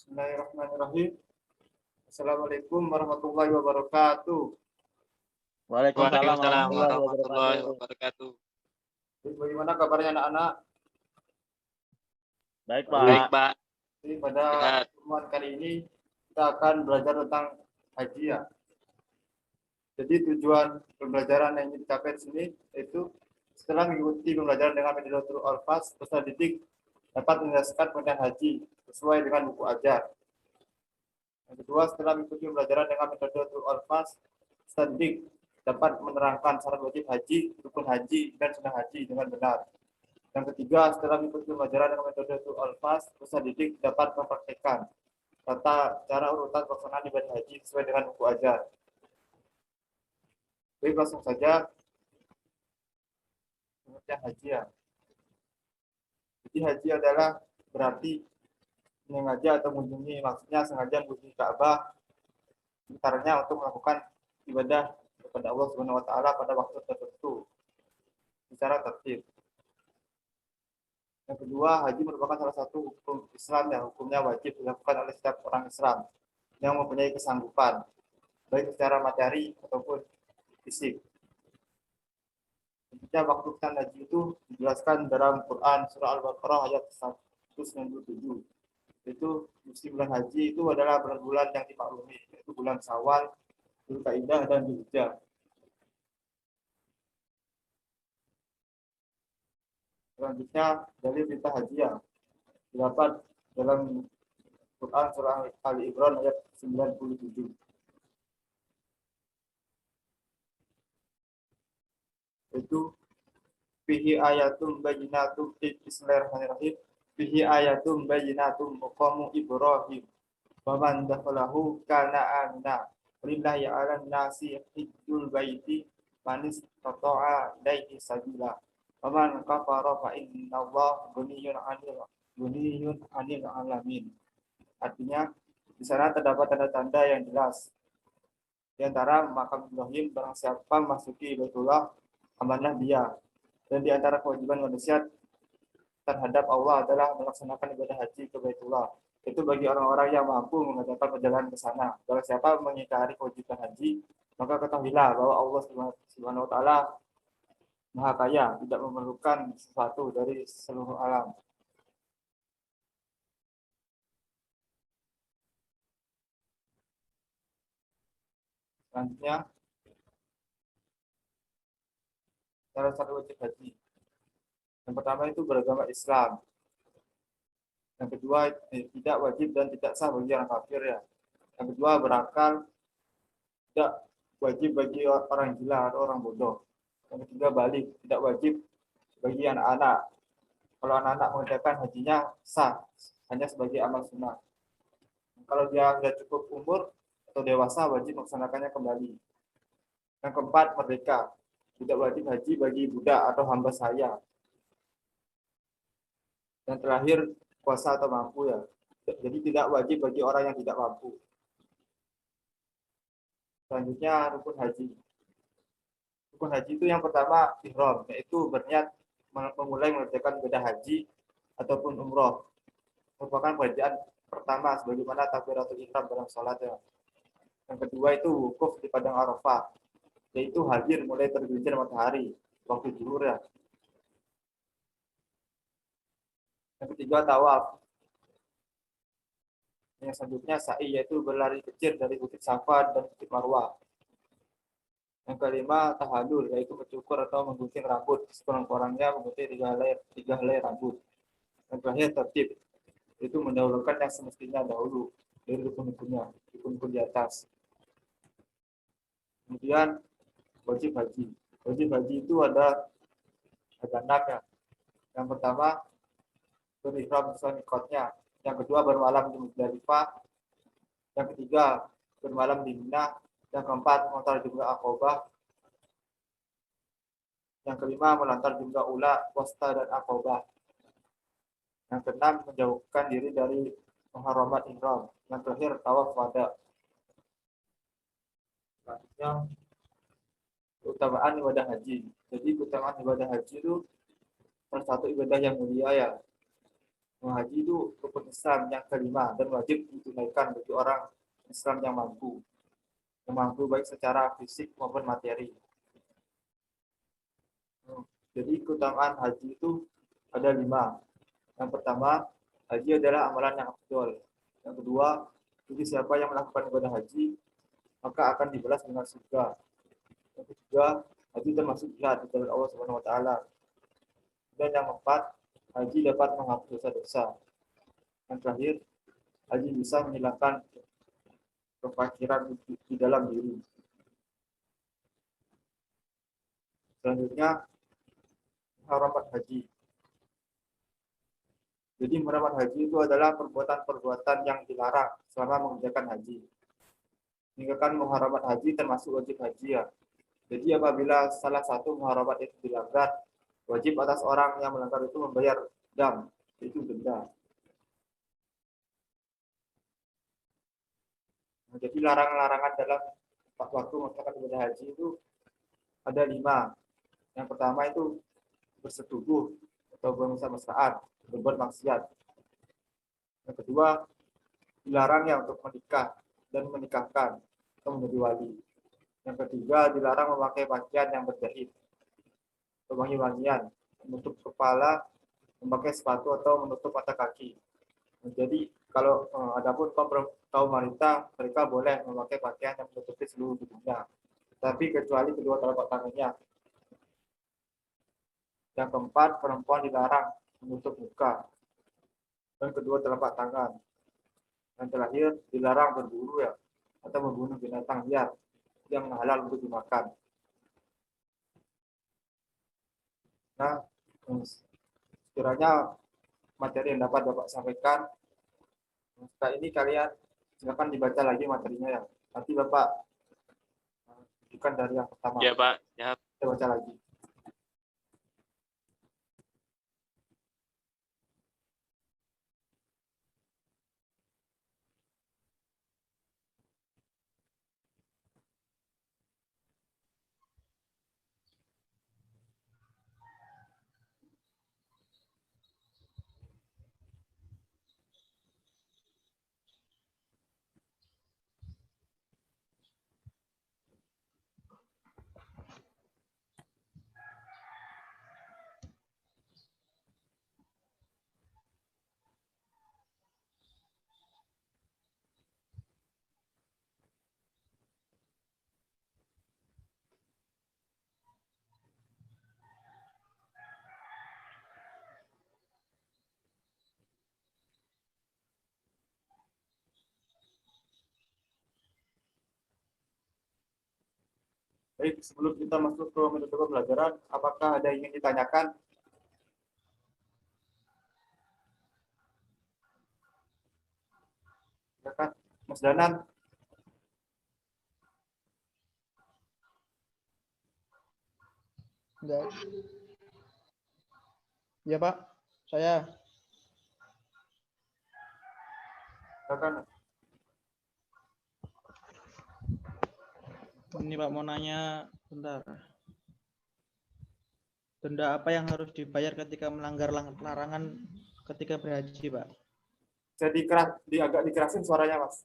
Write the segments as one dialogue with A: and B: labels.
A: Bismillahirrahmanirrahim. Assalamualaikum warahmatullahi wabarakatuh.
B: Waalaikumsalam
C: Waalaikumsalam
B: warahmatullahi
C: warahmatullahi
B: wabarakatuh.
C: wabarakatuh.
A: Bagaimana kabarnya anak-anak?
B: Baik,
C: Baik,
B: Pak.
C: Pak.
A: Jadi pada
C: Sehat.
A: pertemuan kali ini kita akan belajar tentang haji ya. Jadi tujuan pembelajaran yang ingin dicapai di sini yaitu setelah mengikuti pembelajaran dengan metode Al-Fas, peserta didik dapat menjelaskan pengertian haji sesuai dengan buku ajar. Yang kedua, setelah mengikuti pembelajaran dengan metode Al-Fas, peserta didik dapat menerangkan syarat wajib haji, rukun haji, dan sunnah haji dengan benar. Yang ketiga, setelah mengikuti pembelajaran dengan metode Al-Fas, peserta didik dapat mempraktikkan tata cara urutan pelaksanaan ibadah haji sesuai dengan buku ajar. Baik, langsung saja pengertian haji ya. Jadi haji adalah berarti menyengaja atau mengunjungi, maksudnya sengaja mengunjungi Ka'bah, antaranya untuk melakukan ibadah kepada Allah Subhanahu wa taala pada waktu tertentu secara tertib. Yang kedua, haji merupakan salah satu hukum Islam yang hukumnya wajib dilakukan oleh setiap orang Islam yang mempunyai kesanggupan, baik secara materi ataupun fisik. Tentunya waktu pelaksanaan haji itu dijelaskan dalam Quran surah Al-Baqarah ayat 197. Itu musim bulan haji itu adalah bulan-bulan yang dimaklumi, yaitu bulan Syawal, Dzulqa'dah, dan Dzulhijjah. Selanjutnya dari perintah haji yang didapat dalam Quran surah Ali Imran ayat 97. Itu fihi ayatum bayyinatum bismillahirrahmanirrahim. Fihi ayatum bayyinatum maqamu Ibrahim. Wa man dakhalahu kana amina. Lillahi 'alan nasi hajjul baiti man istata'a ilaihi sabila. Wa man kafara fa innallaha ghaniyyun 'anil 'alamin. Artinya di sana terdapat tanda-tanda yang jelas. Di antara makam Ibrahim, barang siapa masuki Baitullah, amanah dia. Dan di antara kewajiban manusia terhadap Allah adalah melaksanakan ibadah haji ke Baitullah. Itu bagi orang-orang yang mampu mengadakan perjalanan ke sana. Barang siapa mengingkari kewajiban haji, maka ketahuilah bahwa Allah Subhanahu wa taala Maha Kaya, tidak memerlukan sesuatu dari seluruh alam. Selanjutnya, syarat wajib haji. Yang pertama itu beragama Islam. Yang kedua, tidak wajib dan tidak sah bagi orang kafir ya. Yang kedua, berakal, tidak wajib bagi orang gila atau orang bodoh. Yang ketiga, balik, tidak wajib bagi anak-anak. Kalau anak-anak mengerjakan hajinya sah, hanya sebagai amal sunnah. Kalau dia sudah cukup umur atau dewasa, wajib melaksanakannya kembali. Yang keempat, merdeka. Tidak wajib haji bagi budak atau hamba sahaya. Yang terakhir, kuasa atau mampu ya. Jadi tidak wajib bagi orang yang tidak mampu. Selanjutnya, rukun haji. Rukun haji itu yang pertama ihram, yaitu berniat memulai mengerjakan ibadah haji ataupun umroh. Merupakan pekerjaan pertama sebagaimana takbiratul ihram dalam salat ya. Yang kedua itu wukuf di padang Arafah, yaitu hadir mulai tergelincir matahari waktu zuhur ya. Yang ketiga tawaf. Yang selanjutnya sa'i, yaitu berlari kecil dari Bukit Safa dan Bukit Marwah. Yang kelima tahallul, yaitu mencukur atau menggunting rambut, sekurang-kurangnya menggunting 3 helai rambut. Yang terakhir tertib, itu mendahulukan yang semestinya dahulu dari rukun-rukunnya, rukun-rukun di atas. Kemudian wajib haji. Wajib haji itu ada 6 ya. Yang pertama berihram sesuai mikotnya. Yang kedua bermalam di Muzdalifah. Yang ketiga bermalam di Mina. Yang keempat melontar jumlah Aqobah. Yang kelima melontar jumlah Ula, Wasta, dan Aqobah. Yang keenam menjauhkan diri dari muharramat ihram. Yang terakhir tawaf wada. Selanjutnya keutamaan ibadah haji. Jadi keutamaan ibadah haji itu salah satu ibadah yang mulia ya. Haji itu rukun Islam yang kelima dan wajib ditunaikan bagi orang Islam yang mampu baik secara fisik maupun materi. Jadi keutamaan haji itu ada 5. Yang pertama, haji adalah amalan yang afdol. Yang kedua, bagi siapa yang melakukan ibadah haji, maka akan dibalas dengan surga. Yang ketiga, haji termasuk jihad di jalan Allah Subhanahu wa taala. Dan yang keempat, haji dapat menghapus dosa-dosa. Yang terakhir, haji bisa menghilangkan kefakiran di dalam diri. Selanjutnya, muharamat haji. Jadi muharamat haji itu adalah perbuatan-perbuatan yang dilarang selama mengerjakan haji. Meninggalkan muharamat haji termasuk wajib haji ya. Jadi apabila salah satu muharamat itu dilanggar, wajib atas orang yang melanggar itu membayar dam, itu denda. Nah, jadi larangan-larangan dalam waktu melaksanakan ibadah haji itu ada 5. Yang pertama itu bersetubuh atau bermesra-mesraan, berbuat maksiat. Yang kedua, dilarang ya untuk menikah dan menikahkan atau menjadi wali. Yang ketiga, dilarang memakai pakaian yang berjahit, wangi-wangian, menutup kepala, memakai sepatu atau menutup mata kaki. Nah, jadi kalau adapun kaum wanita, mereka boleh memakai pakaian yang menutupi seluruh tubuhnya, tapi kecuali kedua telapak tangannya. Yang keempat, perempuan dilarang menutup muka dan kedua telapak tangan. Yang terakhir, dilarang berburu ya atau membunuh binatang liar yang halal untuk dimakan. Nah, sekiranya materi yang dapat Bapak sampaikan, setelah ini kalian silakan dibaca lagi materinya ya. Nanti Bapak tunjukkan dari yang pertama.
C: Ya Pak, ya.
A: Kita baca lagi. Baik, sebelum kita masuk ke metode pembelajaran, apakah ada yang ingin ditanyakan? Silakan, Mas Danan.
D: Enggak. Ya Pak, saya.
A: Silakan.
D: Ini Pak mau nanya, bentar. Denda apa yang harus dibayar ketika melanggar larangan ketika berhaji, Pak?
A: Jadi agak dikerasin suaranya, Mas.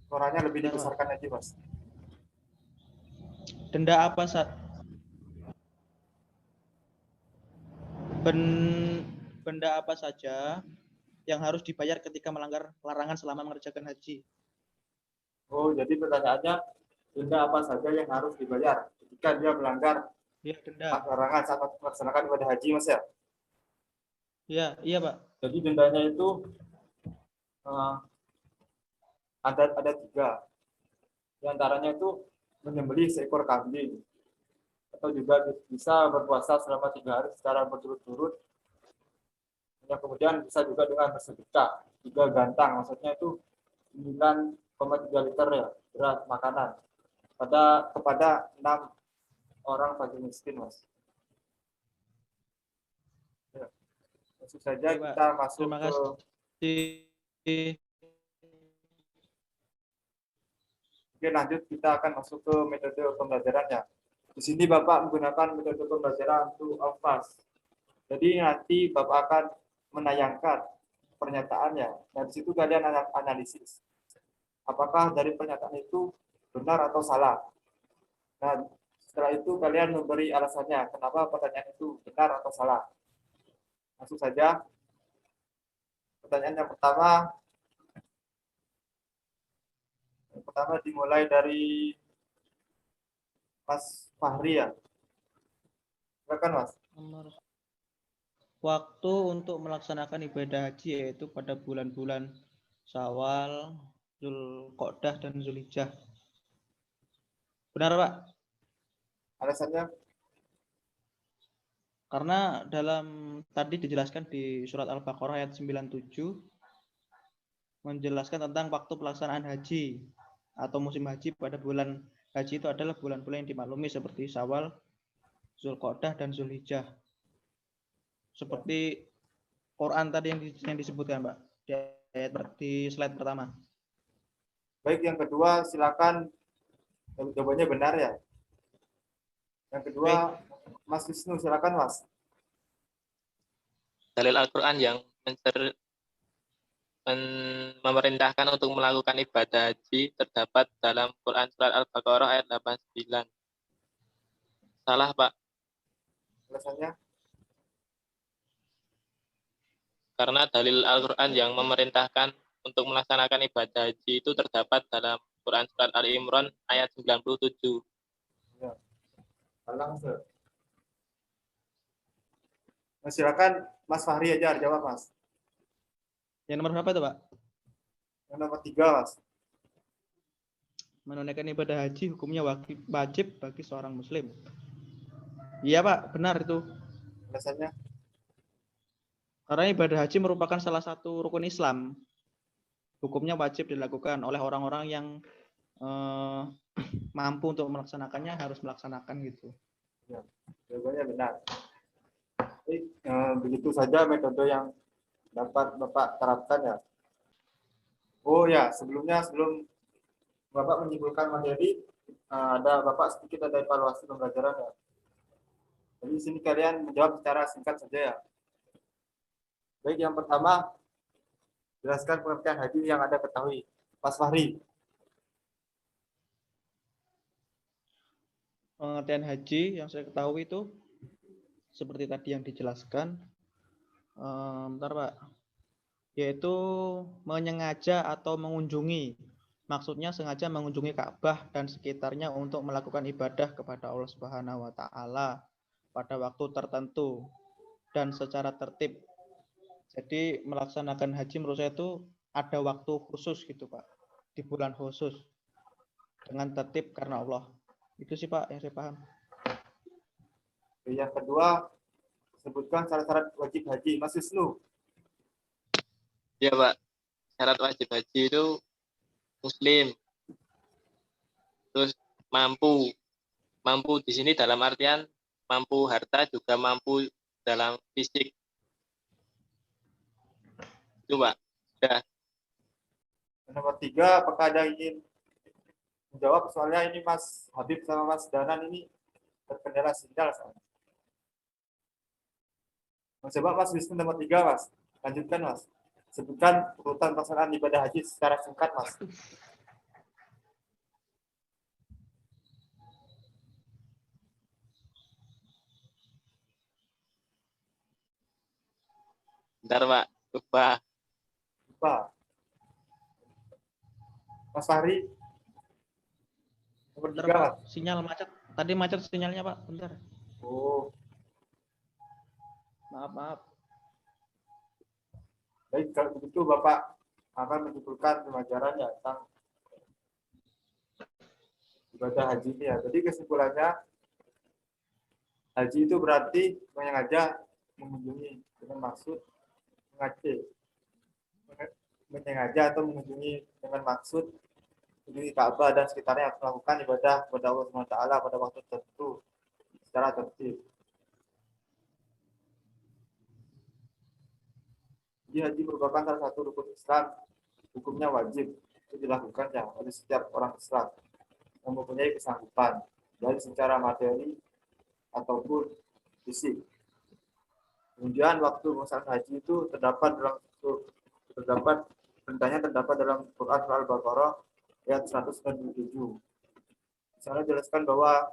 A: Suaranya lebih dibesarkan aja, Mas.
D: Denda apa benda apa saja yang harus dibayar ketika melanggar larangan selama mengerjakan haji?
A: Oh, jadi pertanyaannya denda apa saja yang harus dibayar ketika dia melanggar larangan saat melaksanakan ibadah haji, Mas ya?
D: Iya Pak.
A: Jadi dendanya itu ada 3. Di antaranya itu menyembelih seekor kambing, atau juga bisa berpuasa selama 3 hari secara berturut-turut. Yang kemudian bisa juga dengan bersedekah 3 gantang, maksudnya itu 9,3 liter ya beras makanan kepada 6 orang fakir miskin, Mas. Ya. Langsung saja kita masuk ke. Oke, lanjut kita akan masuk ke metode pembelajarannya. Di sini Bapak menggunakan metode pembelajaran to Alphas. Jadi nanti Bapak akan menayangkan pernyataannya. Dan di situ kalian analisis. Apakah dari pernyataan itu benar atau salah. Nah, setelah itu kalian memberi alasannya. Kenapa pertanyaan itu benar atau salah. Langsung saja. Pertanyaan yang pertama. Yang pertama dimulai dari Mas Fahri ya. Silakan Mas.
D: Waktu untuk melaksanakan ibadah haji yaitu pada bulan-bulan Syawal, Dzulqa'dah dan Zulhijjah. Benar, Pak?
A: Alasannya?
D: Karena dalam tadi dijelaskan di surat Al-Baqarah ayat 97 menjelaskan tentang waktu pelaksanaan haji atau musim haji pada bulan haji itu adalah bulan-bulan yang dimaklumi seperti Syawal, Dzulqa'dah dan Zulhijjah. Seperti Quran tadi yang disebutkan, Pak, di slide pertama.
A: Baik, yang kedua silakan. Jawabannya benar ya. Yang kedua, Mas Wisnu, silakan Mas.
C: Dalil Al-Quran yang memerintahkan untuk melakukan ibadah haji terdapat dalam Quran surat Al-Baqarah ayat 89. Salah, Pak.
A: Alasannya?
C: Karena dalil Al-Quran yang memerintahkan untuk melaksanakan ibadah haji itu terdapat dalam Quran surat Ali Imran ayat 97.
A: Ya. Langsung. Nah, silakan Mas Fahri aja jawab Mas.
D: Yang nomor berapa itu, Pak?
A: Yang nomor 3 Mas.
D: Menunaikan ibadah haji hukumnya wajib bagi seorang muslim. Iya, Pak, benar itu.
A: Alasannya?
D: Karena ibadah haji merupakan salah satu rukun Islam. Hukumnya wajib dilakukan oleh orang-orang yang mampu untuk melaksanakannya, harus melaksanakan gitu.
A: Ya, jawabannya benar. Begitu saja metode yang dapat Bapak terapkan ya. Oh ya, sebelum Bapak menyimpulkan materi, ada Bapak sedikit ada evaluasi pembelajaran ya. Jadi di sini kalian menjawab secara singkat saja ya. Baik, yang pertama, jelaskan pengertian haji yang Anda ketahui. Mas Fahri.
D: Pengertian haji yang saya ketahui itu seperti tadi yang dijelaskan, bentar Pak, yaitu menyengaja atau mengunjungi. Maksudnya sengaja mengunjungi Ka'bah dan sekitarnya untuk melakukan ibadah kepada Allah Subhanahu wa taala pada waktu tertentu dan secara tertib. Jadi melaksanakan haji menurut saya itu ada waktu khusus gitu Pak, di bulan khusus dengan tertib karena Allah. Itu sih Pak yang saya paham.
A: Yang kedua, sebutkan syarat-syarat wajib haji. Mas Wisnu.
C: Ya, Pak. Syarat wajib haji itu muslim. Terus mampu. Mampu di sini dalam artian mampu harta juga mampu dalam fisik. Itu, Pak. Sudah.
A: Nomor 3, apakah ada ingin menjawab? Soalnya ini Mas Habib sama Mas Danan ini terkendala sinyal soalnya. Coba Mas Wisnu nomor 3 Mas. Lanjutkan Mas. Sebutkan urutan pelaksanaan ibadah haji secara singkat Mas.
C: Bentar, Pak. Lupa.
A: Mas Fahri. Nomor 3 Mas.
D: Sinyal macet. Tadi macet sinyalnya Pak. Bentar.
A: Oh.
D: Maaf.
A: Baik, kalau begitu Bapak akan menyimpulkan pembelajarannya tentang ibadah haji ini ya. Jadi kesimpulannya, haji itu berarti menyengaja mengunjungi dengan maksud menyengaja atau mengunjungi dengan maksud mengunjungi Ka'bah dan sekitarnya untuk melakukan ibadah kepada Allah SWT pada waktu tertentu secara tertib. Jadi haji merupakan salah satu rukun Islam, hukumnya wajib itu dilakukan ya oleh setiap orang Islam yang mempunyai kesanggupan baik secara materi ataupun fisik. Kemudian waktu pelaksanaan haji itu terdapat perintahnya terdapat dalam Quran surah Al-Baqarah ayat 197. Sana jelaskan bahwa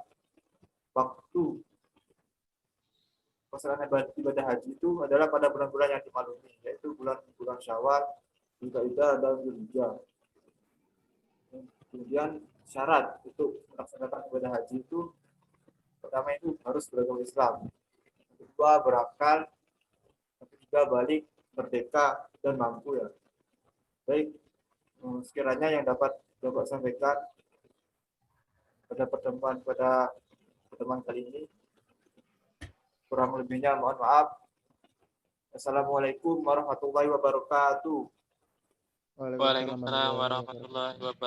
A: waktu pelaksanaan ibadah haji itu adalah pada bulan-bulan yang dimaklumi, yaitu bulan Syawal, Dzulqa'dah, dan Dzulhijjah. Kemudian syarat untuk melaksanakan ibadah haji itu pertama itu harus beragama Islam, kedua berakal, ketiga balik, merdeka, dan mampu ya. Baik, sekiranya yang dapat Bapak sampaikan pada pertemuan kali ini. Kurang lebihnya mohon maaf. Assalamualaikum warahmatullahi wabarakatuh.
C: Waalaikumsalam warahmatullahi wabarakatuh.